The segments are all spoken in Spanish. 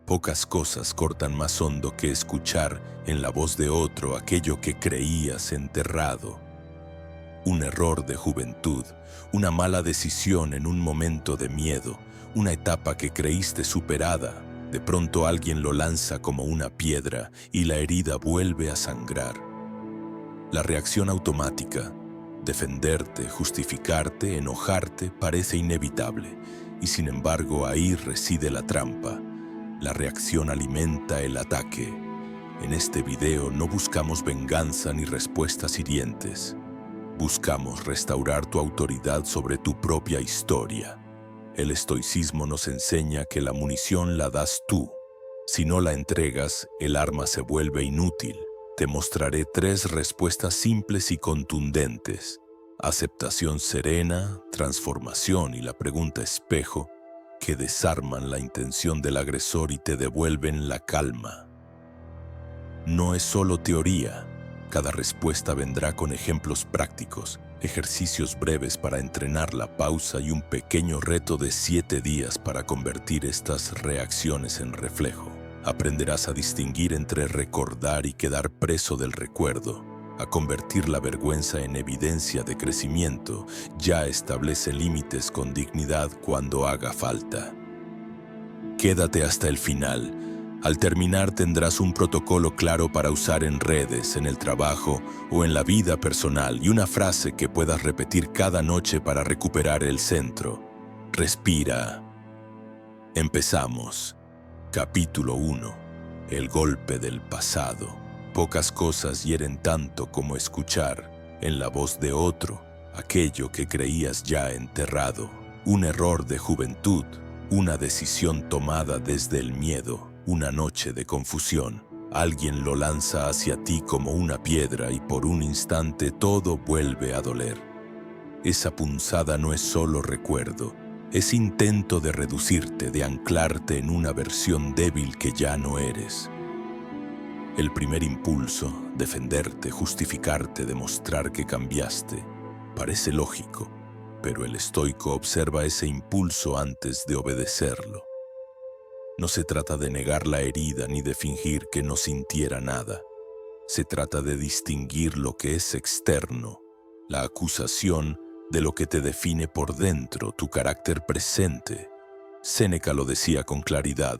Pocas cosas cortan más hondo que escuchar en la voz de otro aquello que creías enterrado. Un error de juventud, una mala decisión en un momento de miedo, una etapa que creíste superada. De pronto alguien lo lanza como una piedra y la herida vuelve a sangrar. La reacción automática, defenderte, justificarte, enojarte, parece inevitable. Y sin embargo ahí reside la trampa. La reacción alimenta el ataque. En este video no buscamos venganza ni respuestas hirientes. Buscamos restaurar tu autoridad sobre tu propia historia. El estoicismo nos enseña que la munición la das tú. Si no la entregas, el arma se vuelve inútil. Te mostraré 3 respuestas simples y contundentes. Aceptación serena, transformación y la pregunta espejo, que desarman la intención del agresor y te devuelven la calma. No es solo teoría. Cada respuesta vendrá con ejemplos prácticos, ejercicios breves para entrenar la pausa y un pequeño reto de 7 días para convertir estas reacciones en reflejo. Aprenderás a distinguir entre recordar y quedar preso del recuerdo, a convertir la vergüenza en evidencia de crecimiento. Ya establece límites con dignidad cuando haga falta. Quédate hasta el final. Al terminar tendrás un protocolo claro para usar en redes, en el trabajo o en la vida personal y una frase que puedas repetir cada noche para recuperar el centro. Respira. Empezamos. Capítulo 1. El golpe del pasado. Pocas cosas hieren tanto como escuchar, en la voz de otro, aquello que creías ya enterrado. Un error de juventud, una decisión tomada desde el miedo, una noche de confusión. Alguien lo lanza hacia ti como una piedra y por un instante todo vuelve a doler. Esa punzada no es solo recuerdo, es intento de reducirte, de anclarte en una versión débil que ya no eres. El primer impulso, defenderte, justificarte, demostrar que cambiaste, parece lógico, pero el estoico observa ese impulso antes de obedecerlo. No se trata de negar la herida ni de fingir que no sintiera nada. Se trata de distinguir lo que es externo, la acusación, de lo que te define por dentro, tu carácter presente. Séneca lo decía con claridad: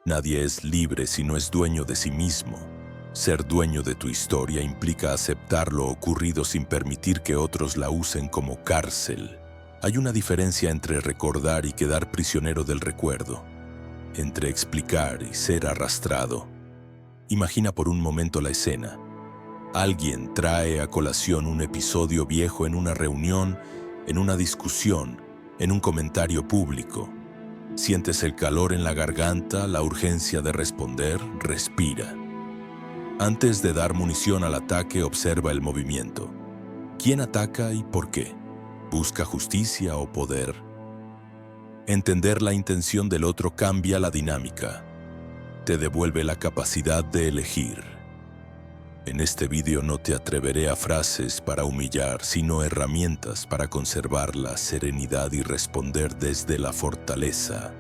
nadie es libre si no es dueño de sí mismo. Ser dueño de tu historia implica aceptar lo ocurrido sin permitir que otros la usen como cárcel. Hay una diferencia entre recordar y quedar prisionero del recuerdo, entre explicar y ser arrastrado. Imagina por un momento la escena. Alguien trae a colación un episodio viejo en una reunión, en una discusión, en un comentario público. Sientes el calor en la garganta, la urgencia de responder. Respira. Antes de dar munición al ataque, observa el movimiento. ¿Quién ataca y por qué? ¿Busca justicia o poder? Entender la intención del otro cambia la dinámica. Te devuelve la capacidad de elegir. En este vídeo no te atreveré a frases para humillar, sino herramientas para conservar la serenidad y responder desde la fortaleza.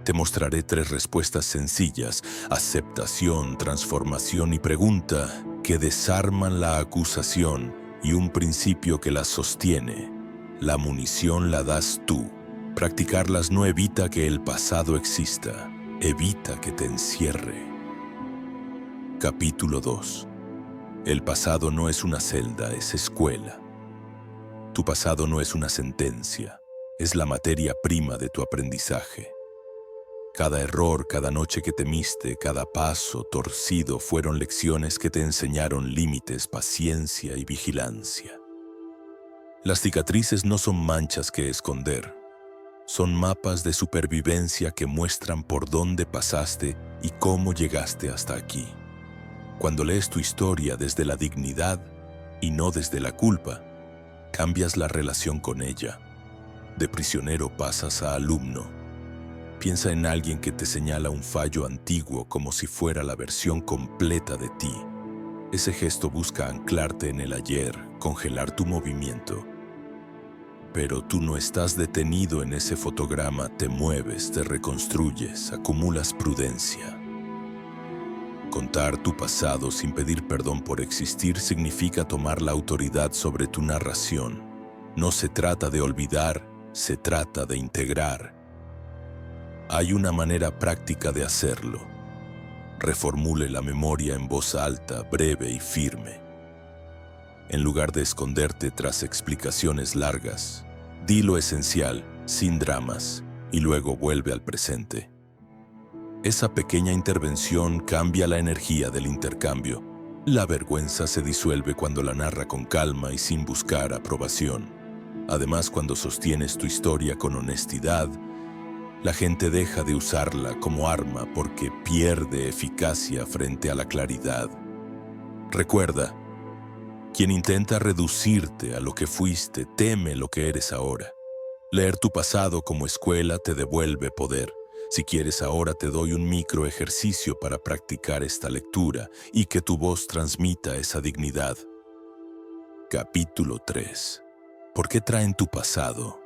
Te mostraré 3 respuestas sencillas: aceptación, transformación y pregunta, que desarman la acusación, y un principio que las sostiene: la munición la das tú. Practicarlas no evita que el pasado exista, evita que te encierre. Capítulo 2. El pasado no es una celda, es escuela. Tu pasado no es una sentencia, es la materia prima de tu aprendizaje. Cada error, cada noche que temiste, cada paso torcido fueron lecciones que te enseñaron límites, paciencia y vigilancia. Las cicatrices no son manchas que esconder, son mapas de supervivencia que muestran por dónde pasaste y cómo llegaste hasta aquí. Cuando lees tu historia desde la dignidad y no desde la culpa, cambias la relación con ella. De prisionero pasas a alumno. Piensa en alguien que te señala un fallo antiguo como si fuera la versión completa de ti. Ese gesto busca anclarte en el ayer, congelar tu movimiento. Pero tú no estás detenido en ese fotograma, te mueves, te reconstruyes, acumulas prudencia. Contar tu pasado sin pedir perdón por existir significa tomar la autoridad sobre tu narración. No se trata de olvidar, se trata de integrar. Hay una manera práctica de hacerlo. Reformule la memoria en voz alta, breve y firme. En lugar de esconderte tras explicaciones largas, di lo esencial, sin dramas, y luego vuelve al presente. Esa pequeña intervención cambia la energía del intercambio. La vergüenza se disuelve cuando la narra con calma y sin buscar aprobación. Además, cuando sostienes tu historia con honestidad, la gente deja de usarla como arma porque pierde eficacia frente a la claridad. Recuerda, quien intenta reducirte a lo que fuiste teme lo que eres ahora. Leer tu pasado como escuela te devuelve poder. Si quieres, ahora te doy un micro ejercicio para practicar esta lectura y que tu voz transmita esa dignidad. Capítulo 3. ¿Por qué traen tu pasado?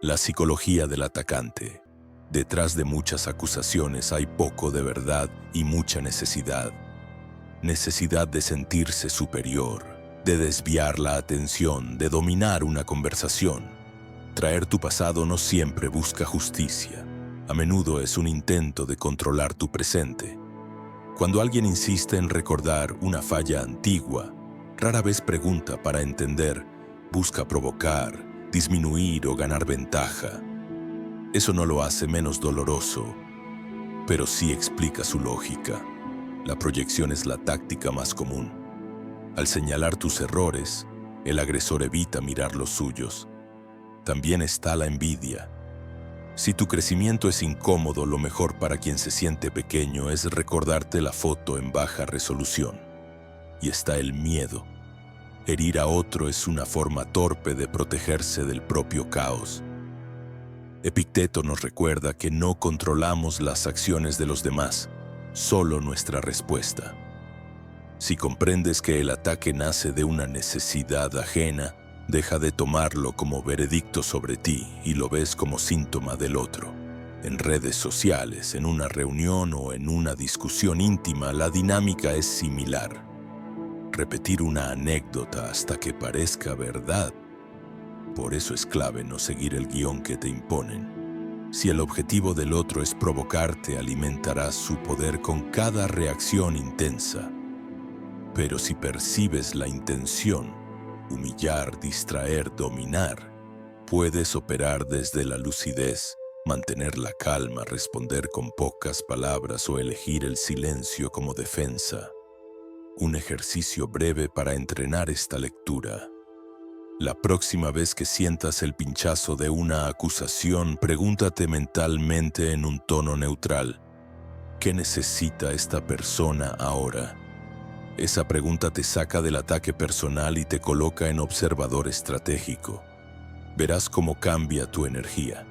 La psicología del atacante. Detrás de muchas acusaciones hay poco de verdad y mucha necesidad. Necesidad de sentirse superior, de desviar la atención, de dominar una conversación. Traer tu pasado no siempre busca justicia. A menudo es un intento de controlar tu presente. Cuando alguien insiste en recordar una falla antigua, rara vez pregunta para entender, busca provocar, disminuir o ganar ventaja. Eso no lo hace menos doloroso, pero sí explica su lógica. La proyección es la táctica más común. Al señalar tus errores, el agresor evita mirar los suyos. También está la envidia. Si tu crecimiento es incómodo, lo mejor para quien se siente pequeño es recordarte la foto en baja resolución. Y está el miedo. Herir a otro es una forma torpe de protegerse del propio caos. Epicteto nos recuerda que no controlamos las acciones de los demás, solo nuestra respuesta. Si comprendes que el ataque nace de una necesidad ajena, deja de tomarlo como veredicto sobre ti y lo ves como síntoma del otro. En redes sociales, en una reunión o en una discusión íntima, la dinámica es similar. Repetir una anécdota hasta que parezca verdad. Por eso es clave no seguir el guión que te imponen. Si el objetivo del otro es provocarte, alimentarás su poder con cada reacción intensa. Pero si percibes la intención, humillar, distraer, dominar, puedes operar desde la lucidez, mantener la calma, responder con pocas palabras o elegir el silencio como defensa. Un ejercicio breve para entrenar esta lectura. La próxima vez que sientas el pinchazo de una acusación, pregúntate mentalmente en un tono neutral: ¿qué necesita esta persona ahora? Esa pregunta te saca del ataque personal y te coloca en observador estratégico. Verás cómo cambia tu energía,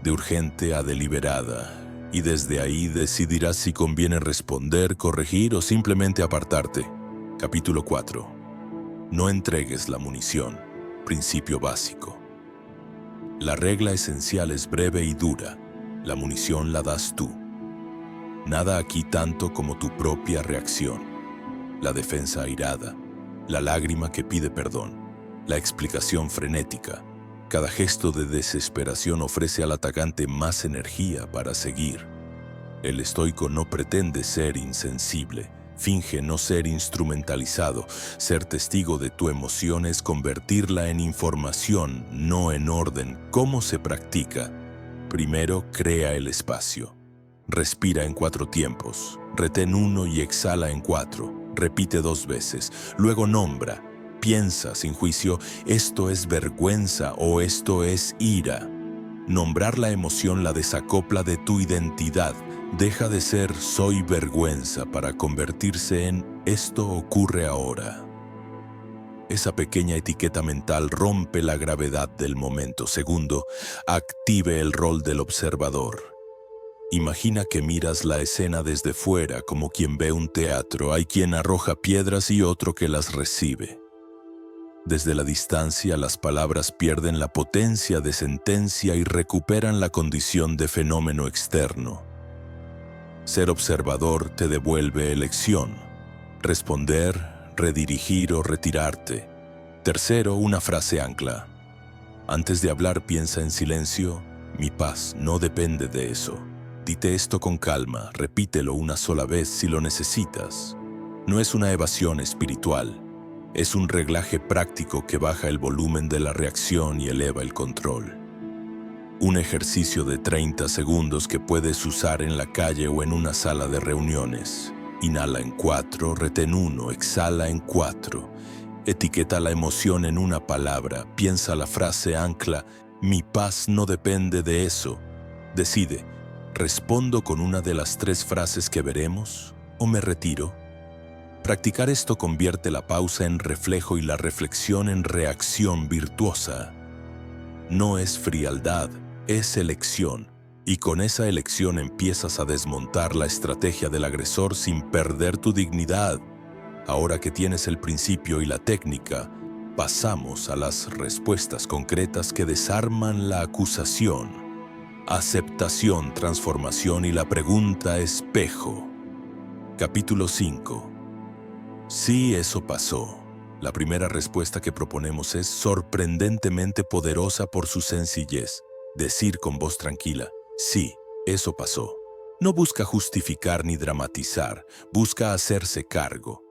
de urgente a deliberada, y desde ahí decidirás si conviene responder, corregir o simplemente apartarte. Capítulo 4. No entregues la munición. Principio básico. La regla esencial es breve y dura. La munición la das tú. Nada aquí tanto como tu propia reacción. La defensa airada, la lágrima que pide perdón, la explicación frenética. Cada gesto de desesperación ofrece al atacante más energía para seguir. El estoico no pretende ser insensible, finge no ser instrumentalizado. Ser testigo de tu emoción es convertirla en información, no en orden. ¿Cómo se practica? Primero, crea el espacio. Respira en 4 tiempos. Retén 1 y exhala en 4. Repite 2 veces. Luego nombra. Piensa sin juicio: ¿esto es vergüenza o esto es ira? Nombrar la emoción la desacopla de tu identidad. Deja de ser soy vergüenza para convertirse en esto ocurre ahora. Esa pequeña etiqueta mental rompe la gravedad del momento. Segundo, active el rol del observador. Imagina que miras la escena desde fuera como quien ve un teatro. Hay quien arroja piedras y otro que las recibe. Desde la distancia, las palabras pierden la potencia de sentencia y recuperan la condición de fenómeno externo. Ser observador te devuelve elección. Responder, redirigir o retirarte. Tercero, una frase ancla. Antes de hablar, piensa en silencio. Mi paz no depende de eso. Dite esto con calma, repítelo una sola vez si lo necesitas. No es una evasión espiritual. Es un reglaje práctico que baja el volumen de la reacción y eleva el control. Un ejercicio de 30 segundos que puedes usar en la calle o en una sala de reuniones. Inhala en 4, retén 1, exhala en 4. Etiqueta la emoción en una palabra, piensa la frase ancla, mi paz no depende de eso. Decide, ¿respondo con una de las 3 frases que veremos o me retiro? Practicar esto convierte la pausa en reflejo y la reflexión en reacción virtuosa. No es frialdad, es elección, y con esa elección empiezas a desmontar la estrategia del agresor sin perder tu dignidad. Ahora que tienes el principio y la técnica, pasamos a las respuestas concretas que desarman la acusación. Aceptación, transformación y la pregunta espejo. Capítulo 5. Sí, eso pasó. La primera respuesta que proponemos es sorprendentemente poderosa por su sencillez. Decir con voz tranquila, sí, eso pasó. No busca justificar ni dramatizar, busca hacerse cargo.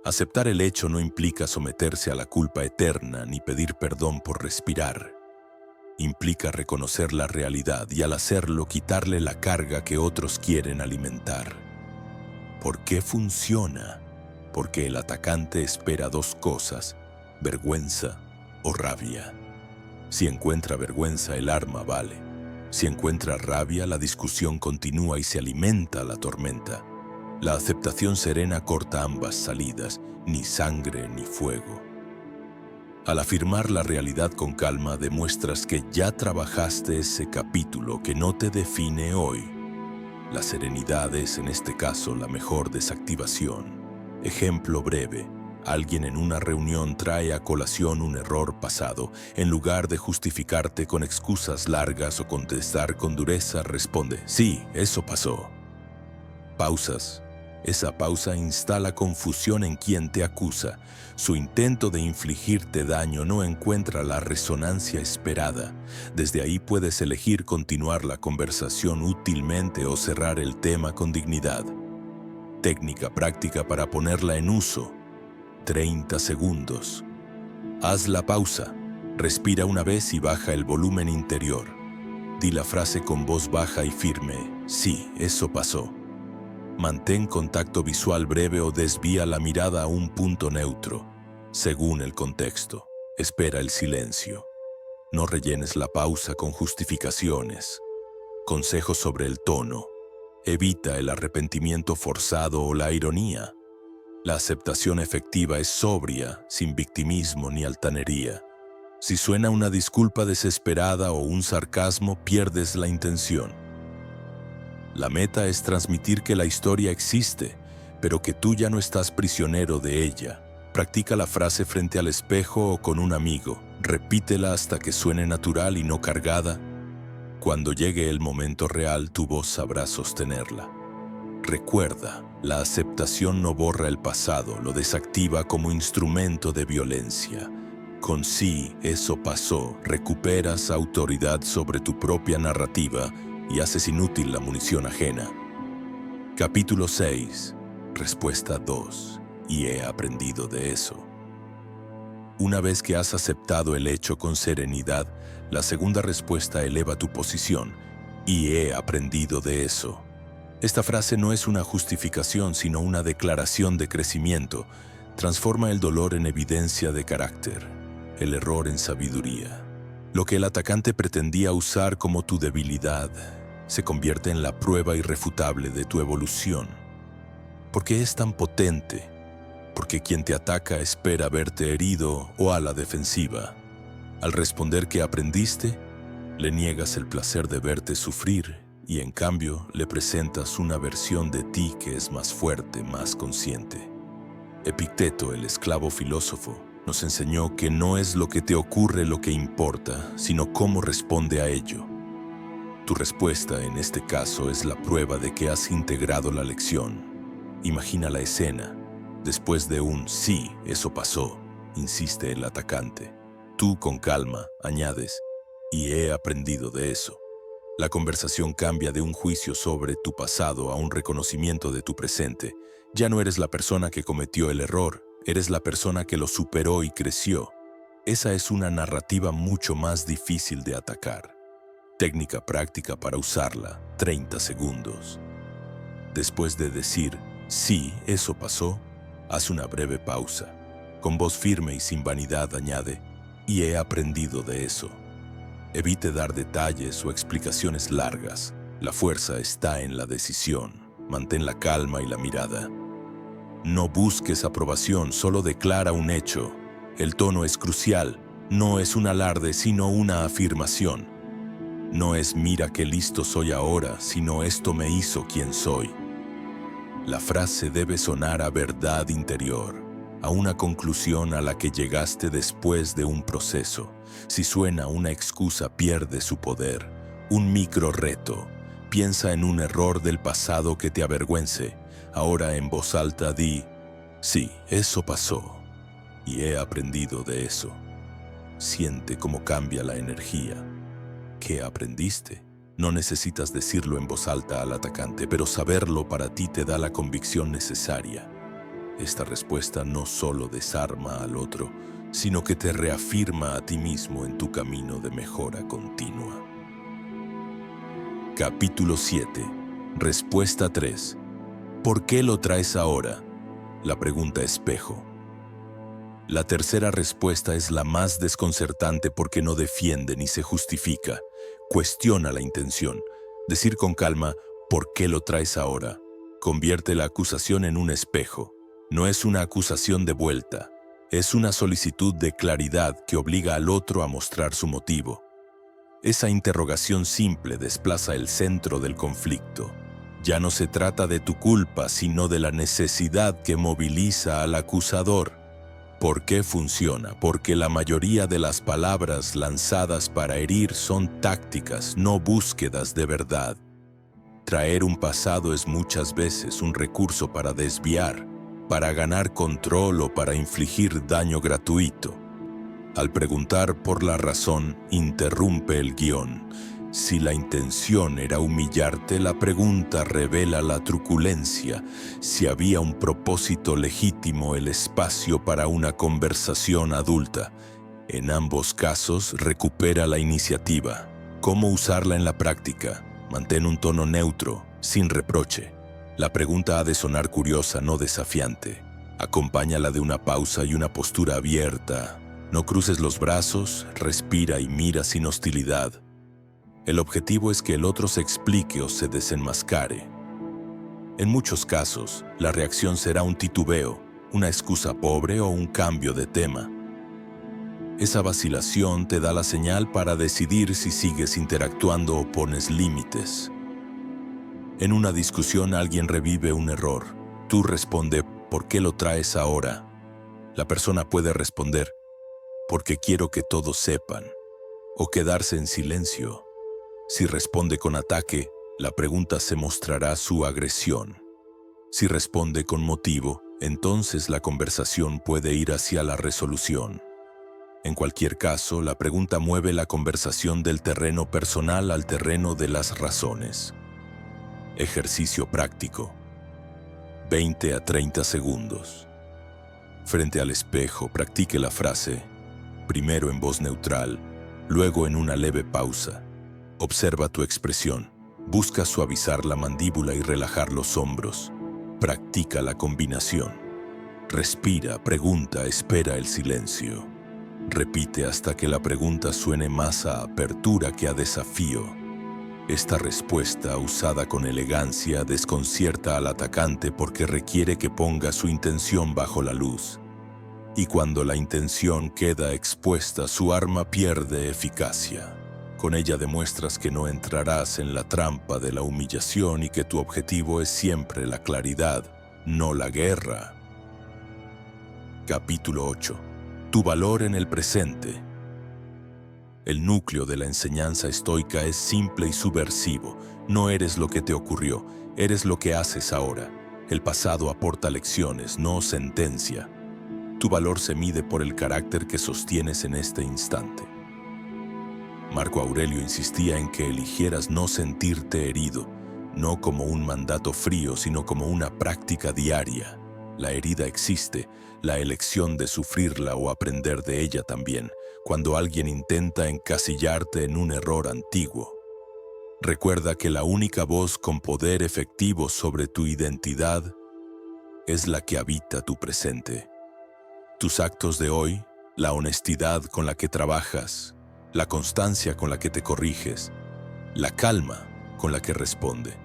Aceptar el hecho no implica someterse a la culpa eterna ni pedir perdón por respirar. Implica reconocer la realidad y al hacerlo quitarle la carga que otros quieren alimentar. ¿Por qué funciona? Porque el atacante espera 2 cosas, vergüenza o rabia. Si encuentra vergüenza, el arma vale. Si encuentra rabia, la discusión continúa y se alimenta la tormenta. La aceptación serena corta ambas salidas, ni sangre ni fuego. Al afirmar la realidad con calma, demuestras que ya trabajaste ese capítulo que no te define hoy. La serenidad es, en este caso, la mejor desactivación. Ejemplo breve. Alguien en una reunión trae a colación un error pasado. En lugar de justificarte con excusas largas o contestar con dureza, responde, sí, eso pasó. Pausas. Esa pausa instala confusión en quien te acusa. Su intento de infligirte daño no encuentra la resonancia esperada. Desde ahí puedes elegir continuar la conversación útilmente o cerrar el tema con dignidad. Técnica práctica para ponerla en uso. 30 segundos. Haz la pausa. Respira una vez y baja el volumen interior. Di la frase con voz baja y firme. Sí, eso pasó. Mantén contacto visual breve o desvía la mirada a un punto neutro. Según el contexto, espera el silencio. No rellenes la pausa con justificaciones. Consejos sobre el tono. Evita el arrepentimiento forzado o la ironía. La aceptación efectiva es sobria, sin victimismo ni altanería. Si suena una disculpa desesperada o un sarcasmo, pierdes la intención. La meta es transmitir que la historia existe, pero que tú ya no estás prisionero de ella. Practica la frase frente al espejo o con un amigo. Repítela hasta que suene natural y no cargada. Cuando llegue el momento real, tu voz sabrá sostenerla. Recuerda, la aceptación no borra el pasado, lo desactiva como instrumento de violencia. Con sí, eso pasó, recuperas autoridad sobre tu propia narrativa y haces inútil la munición ajena. Capítulo 6. Respuesta 2. Y he aprendido de eso. Una vez que has aceptado el hecho con serenidad, la segunda respuesta eleva tu posición. Y he aprendido de eso. Esta frase no es una justificación, sino una declaración de crecimiento. Transforma el dolor en evidencia de carácter, el error en sabiduría. Lo que el atacante pretendía usar como tu debilidad se convierte en la prueba irrefutable de tu evolución. ¿Por qué es tan potente? Porque quien te ataca espera verte herido o a la defensiva. Al responder que aprendiste, le niegas el placer de verte sufrir y en cambio le presentas una versión de ti que es más fuerte, más consciente. Epicteto, el esclavo filósofo, Nos enseñó que no es lo que te ocurre lo que importa, sino cómo responde a ello. Tu respuesta en este caso es la prueba de que has integrado la lección. Imagina la escena. Después de un "sí, eso pasó", insiste el atacante. Tú, con calma, añades: "y he aprendido de eso". La conversación cambia de un juicio sobre tu pasado a un reconocimiento de tu presente. Ya no eres la persona que cometió el error, eres la persona que lo superó y creció. Esa es una narrativa mucho más difícil de atacar. Técnica práctica para usarla: 30 segundos. Después de decir "sí, eso pasó", haz una breve pausa. Con voz firme y sin vanidad añade: "y he aprendido de eso". Evite dar detalles o explicaciones largas. La fuerza está en la decisión. Mantén la calma y la mirada. No busques aprobación, solo declara un hecho. El tono es crucial. No es un alarde, sino una afirmación. No es "mira qué listo soy ahora", sino "esto me hizo quien soy". La frase debe sonar a verdad interior, a una conclusión a la que llegaste después de un proceso. Si suena una excusa, pierde su poder. Un micro reto. Piensa en un error del pasado que te avergüence. Ahora en voz alta di: "sí, eso pasó, y he aprendido de eso". Siente cómo cambia la energía. ¿Qué aprendiste? No necesitas decirlo en voz alta al atacante, pero saberlo para ti te da la convicción necesaria. Esta respuesta no solo desarma al otro, sino que te reafirma a ti mismo en tu camino de mejora continua. Capítulo 7. Respuesta 3. ¿Por qué lo traes ahora? La pregunta espejo. La tercera respuesta es la más desconcertante porque no defiende ni se justifica. Cuestiona la intención. Decir con calma "¿por qué lo traes ahora?" convierte la acusación en un espejo. No es una acusación de vuelta. Es una solicitud de claridad que obliga al otro a mostrar su motivo. Esa interrogación simple desplaza el centro del conflicto. Ya no se trata de tu culpa, sino de la necesidad que moviliza al acusador. ¿Por qué funciona? Porque la mayoría de las palabras lanzadas para herir son tácticas, no búsquedas de verdad. Traer un pasado es muchas veces un recurso para desviar, para ganar control o para infligir daño gratuito. Al preguntar por la razón, interrumpe el guión. Si la intención era humillarte, la pregunta revela la truculencia. Si había un propósito legítimo, el espacio para una conversación adulta. En ambos casos, recupera la iniciativa. ¿Cómo usarla en la práctica? Mantén un tono neutro, sin reproche. La pregunta ha de sonar curiosa, no desafiante. Acompáñala de una pausa y una postura abierta. No cruces los brazos, respira y mira sin hostilidad. El objetivo es que el otro se explique o se desenmascare. En muchos casos, la reacción será un titubeo, una excusa pobre o un cambio de tema. Esa vacilación te da la señal para decidir si sigues interactuando o pones límites. En una discusión alguien revive un error. Tú responde: ¿por qué lo traes ahora? La persona puede responder: porque quiero que todos sepan, o quedarse en silencio. Si responde con ataque, la pregunta se mostrará su agresión. Si responde con motivo, entonces la conversación puede ir hacia la resolución. En cualquier caso, la pregunta mueve la conversación del terreno personal al terreno de las razones. Ejercicio práctico. 20 a 30 segundos. Frente al espejo, practique la frase, primero en voz neutral, luego en una leve pausa. Observa tu expresión. Busca suavizar la mandíbula y relajar los hombros. Practica la combinación. Respira, pregunta, espera el silencio. Repite hasta que la pregunta suene más a apertura que a desafío. Esta respuesta, usada con elegancia, desconcierta al atacante porque requiere que ponga su intención bajo la luz. Y cuando la intención queda expuesta, su arma pierde eficacia. Con ella demuestras que no entrarás en la trampa de la humillación y que tu objetivo es siempre la claridad, no la guerra. Capítulo 8. Tu valor en el presente. El núcleo de la enseñanza estoica es simple y subversivo. No eres lo que te ocurrió, eres lo que haces ahora. El pasado aporta lecciones, no sentencia. Tu valor se mide por el carácter que sostienes en este instante. Marco Aurelio insistía en que eligieras no sentirte herido, no como un mandato frío, sino como una práctica diaria. La herida existe, la elección de sufrirla o aprender de ella también, cuando alguien intenta encasillarte en un error antiguo. Recuerda que la única voz con poder efectivo sobre tu identidad es la que habita tu presente. Tus actos de hoy, la honestidad con la que trabajas, la constancia con la que te corriges, la calma con la que responde,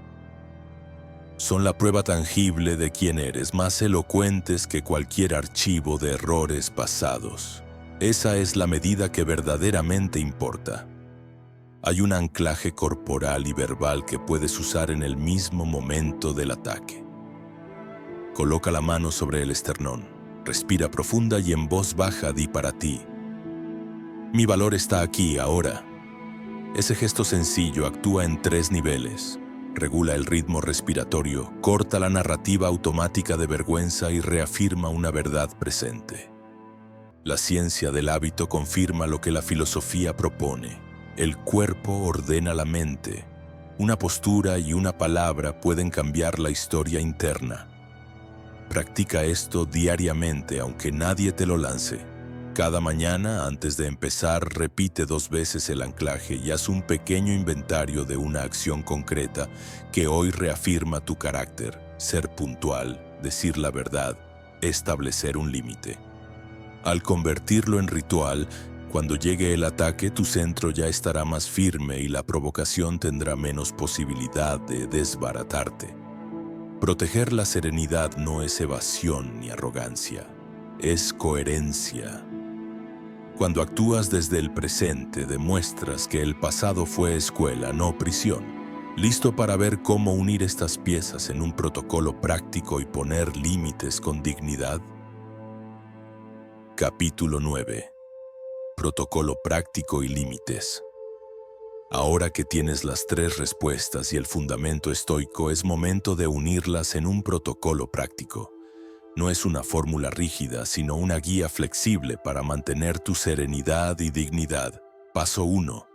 son la prueba tangible de quién eres, más elocuentes que cualquier archivo de errores pasados. Esa es la medida que verdaderamente importa. Hay un anclaje corporal y verbal que puedes usar en el mismo momento del ataque. Coloca la mano sobre el esternón, respira profunda y en voz baja di para ti: mi valor está aquí, ahora. Ese gesto sencillo actúa en 3 niveles. Regula el ritmo respiratorio, corta la narrativa automática de vergüenza y reafirma una verdad presente. La ciencia del hábito confirma lo que la filosofía propone. El cuerpo ordena la mente. Una postura y una palabra pueden cambiar la historia interna. Practica esto diariamente, aunque nadie te lo lance. Cada mañana, antes de empezar, repite 2 veces el anclaje y haz un pequeño inventario de una acción concreta que hoy reafirma tu carácter: ser puntual, decir la verdad, establecer un límite. Al convertirlo en ritual, cuando llegue el ataque, tu centro ya estará más firme y la provocación tendrá menos posibilidad de desbaratarte. Proteger la serenidad no es evasión ni arrogancia, es coherencia. Cuando actúas desde el presente, demuestras que el pasado fue escuela, no prisión. ¿Listo para ver cómo unir estas piezas en un protocolo práctico y poner límites con dignidad? Capítulo 9. Protocolo práctico y límites. Ahora que tienes las 3 respuestas y el fundamento estoico, es momento de unirlas en un protocolo práctico. No es una fórmula rígida, sino una guía flexible para mantener tu serenidad y dignidad. Paso 1.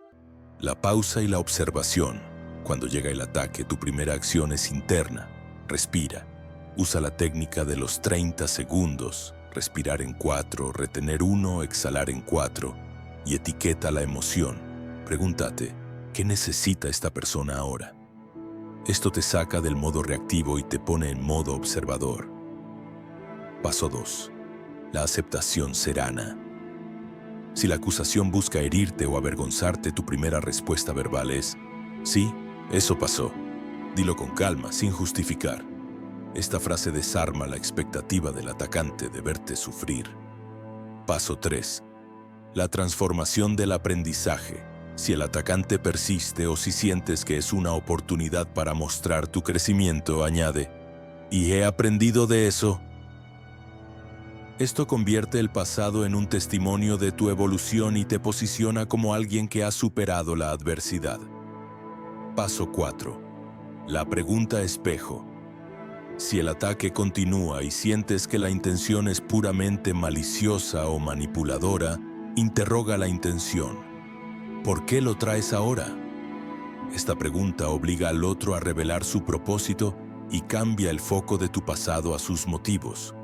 La pausa y la observación. Cuando llega el ataque, tu primera acción es interna. Respira. Usa la técnica de los 30 segundos. Respirar en 4, retener 1, exhalar en 4. Y etiqueta la emoción. Pregúntate: ¿qué necesita esta persona ahora? Esto te saca del modo reactivo y te pone en modo observador. Paso 2. La aceptación serena. Si la acusación busca herirte o avergonzarte, tu primera respuesta verbal es: sí, eso pasó. Dilo con calma, sin justificar. Esta frase desarma la expectativa del atacante de verte sufrir. Paso 3. La transformación del aprendizaje. Si el atacante persiste o si sientes que es una oportunidad para mostrar tu crecimiento, añade: y he aprendido de eso. Esto convierte el pasado en un testimonio de tu evolución y te posiciona como alguien que ha superado la adversidad. Paso 4. La pregunta espejo. Si el ataque continúa y sientes que la intención es puramente maliciosa o manipuladora, interroga la intención. ¿Por qué lo traes ahora? Esta pregunta obliga al otro a revelar su propósito y cambia el foco de tu pasado a sus motivos.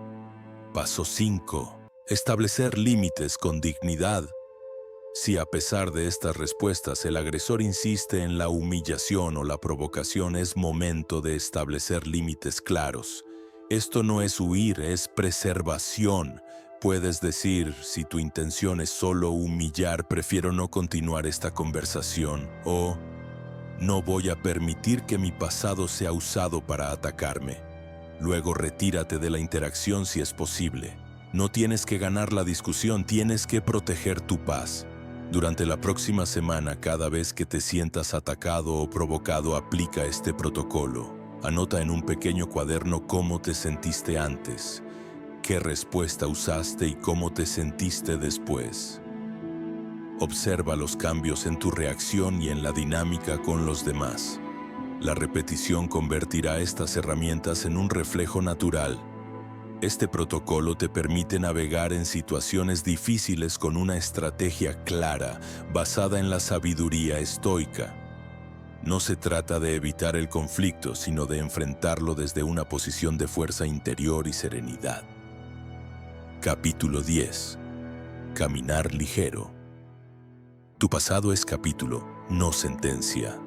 Paso 5. Establecer límites con dignidad. Si a pesar de estas respuestas el agresor insiste en la humillación o la provocación, es momento de establecer límites claros. Esto no es huir, es preservación. Puedes decir: si tu intención es solo humillar, prefiero no continuar esta conversación. O: no voy a permitir que mi pasado sea usado para atacarme. Luego retírate de la interacción si es posible. No tienes que ganar la discusión, tienes que proteger tu paz. Durante la próxima semana, cada vez que te sientas atacado o provocado, aplica este protocolo. Anota en un pequeño cuaderno cómo te sentiste antes, qué respuesta usaste y cómo te sentiste después. Observa los cambios en tu reacción y en la dinámica con los demás. La repetición convertirá estas herramientas en un reflejo natural. Este protocolo te permite navegar en situaciones difíciles con una estrategia clara, basada en la sabiduría estoica. No se trata de evitar el conflicto, sino de enfrentarlo desde una posición de fuerza interior y serenidad. Capítulo 10. Caminar ligero. Tu pasado es capítulo, no sentencia.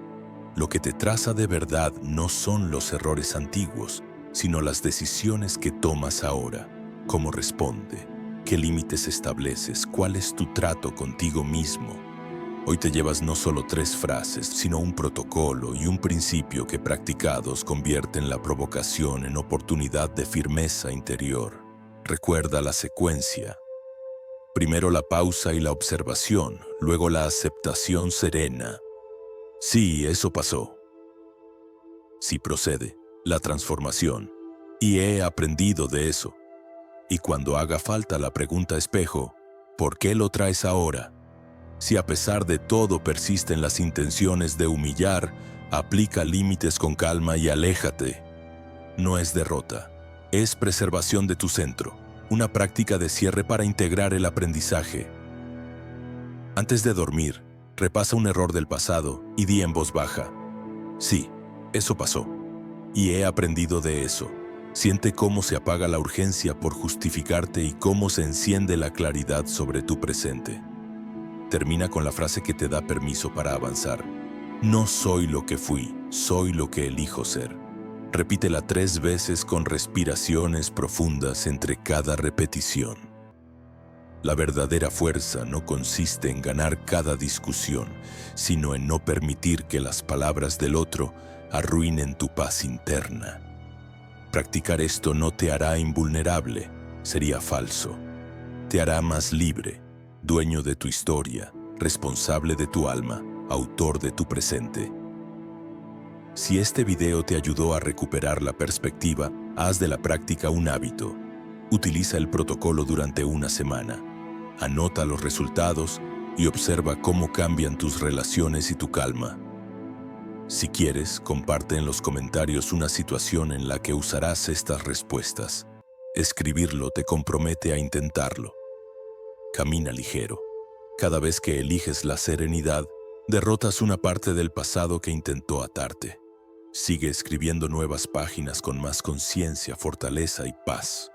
Lo que te traza de verdad no son los errores antiguos, sino las decisiones que tomas ahora. ¿Cómo responde? ¿Qué límites estableces? ¿Cuál es tu trato contigo mismo? Hoy te llevas no solo 3 frases, sino un protocolo y un principio que practicados convierten la provocación en oportunidad de firmeza interior. Recuerda la secuencia. Primero la pausa y la observación, luego la aceptación serena. Sí, eso pasó. Sí, procede, la transformación. Y he aprendido de eso. Y cuando haga falta la pregunta espejo, ¿por qué lo traes ahora? Si a pesar de todo persisten las intenciones de humillar, aplica límites con calma y aléjate. No es derrota, es preservación de tu centro, una práctica de cierre para integrar el aprendizaje. Antes de dormir, repasa un error del pasado y di en voz baja: sí, eso pasó. Y he aprendido de eso. Siente cómo se apaga la urgencia por justificarte y cómo se enciende la claridad sobre tu presente. Termina con la frase que te da permiso para avanzar. No soy lo que fui, soy lo que elijo ser. Repítela 3 veces con respiraciones profundas entre cada repetición. La verdadera fuerza no consiste en ganar cada discusión, sino en no permitir que las palabras del otro arruinen tu paz interna. Practicar esto no te hará invulnerable, sería falso. Te hará más libre, dueño de tu historia, responsable de tu alma, autor de tu presente. Si este video te ayudó a recuperar la perspectiva, haz de la práctica un hábito. Utiliza el protocolo durante una semana. Anota los resultados y observa cómo cambian tus relaciones y tu calma. Si quieres, comparte en los comentarios una situación en la que usarás estas respuestas. Escribirlo te compromete a intentarlo. Camina ligero. Cada vez que eliges la serenidad, derrotas una parte del pasado que intentó atarte. Sigue escribiendo nuevas páginas con más conciencia, fortaleza y paz.